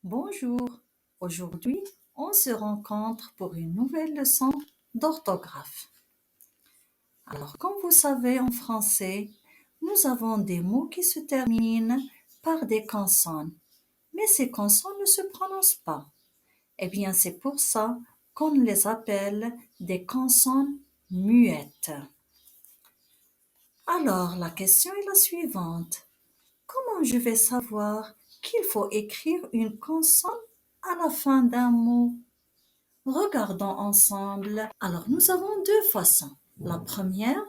Bonjour, aujourd'hui on se rencontre pour une nouvelle leçon d'orthographe. Alors comme vous savez en français, nous avons des mots qui se terminent par des consonnes, mais ces consonnes ne se prononcent pas. Eh bien c'est pour ça qu'on les appelle des consonnes muettes. Alors la question est la suivante. Comment je vais savoir qu'il faut écrire une consonne à la fin d'un mot? Regardons ensemble. Alors, nous avons deux façons. La première,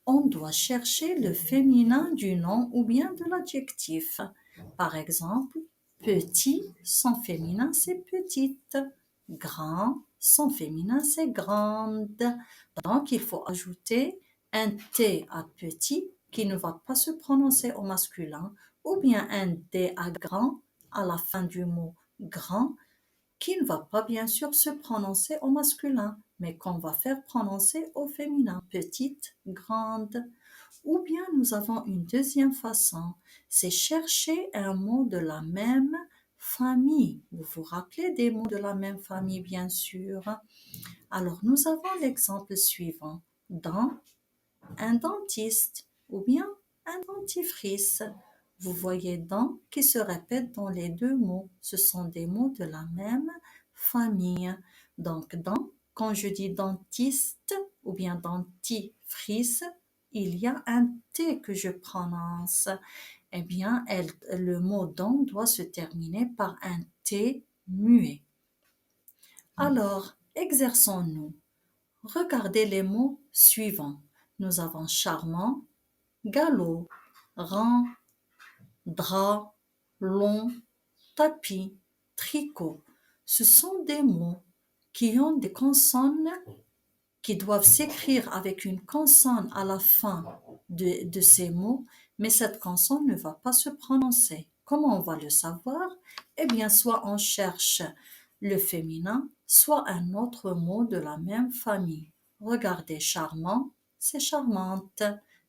on doit chercher le féminin du nom ou bien de l'adjectif. Par exemple, petit, son féminin c'est petite. Grand, son féminin c'est grande. Donc, il faut ajouter un T à petit qui ne va pas se prononcer au masculin ou bien un D à grand à la fin du mot grand qui ne va pas bien sûr se prononcer au masculin, mais qu'on va faire prononcer au féminin, petite, grande. Ou bien nous avons une deuxième façon, c'est chercher un mot de la même famille. Vous vous rappelez des mots de la même famille, bien sûr. Alors nous avons l'exemple suivant. Dent, un dentiste ou bien un dentifrice. Vous voyez dents qui se répètent dans les deux mots. Ce sont des mots de la même famille. Donc, dents, quand je dis dentiste ou bien dentifrice, il y a un T que je prononce. Eh bien, le mot dent doit se terminer par un T muet. Alors, exerçons-nous. Regardez les mots suivants. Nous avons charmant, galop, rang, drap, long, tapis, tricot. Ce sont des mots qui ont des consonnes qui doivent s'écrire avec une consonne à la fin de ces mots, mais cette consonne ne va pas se prononcer. Comment on va le savoir? Eh bien, soit on cherche le féminin, soit un autre mot de la même famille. Regardez, charmant, c'est charmante.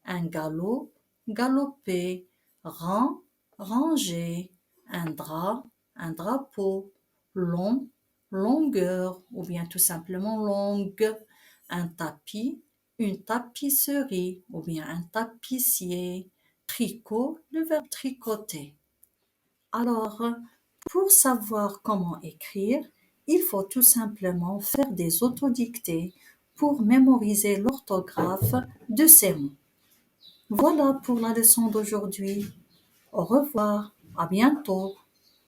Un galop, galoper. Rang, ranger. Un drap, un drapeau. Long, longueur, ou bien tout simplement longue. Un tapis, une tapisserie, ou bien un tapissier. Tricot, le verbe tricoter. Alors, pour savoir comment écrire, il faut tout simplement faire des autodictées pour mémoriser l'orthographe de ces mots. Voilà pour la leçon d'aujourd'hui. Au revoir, à bientôt.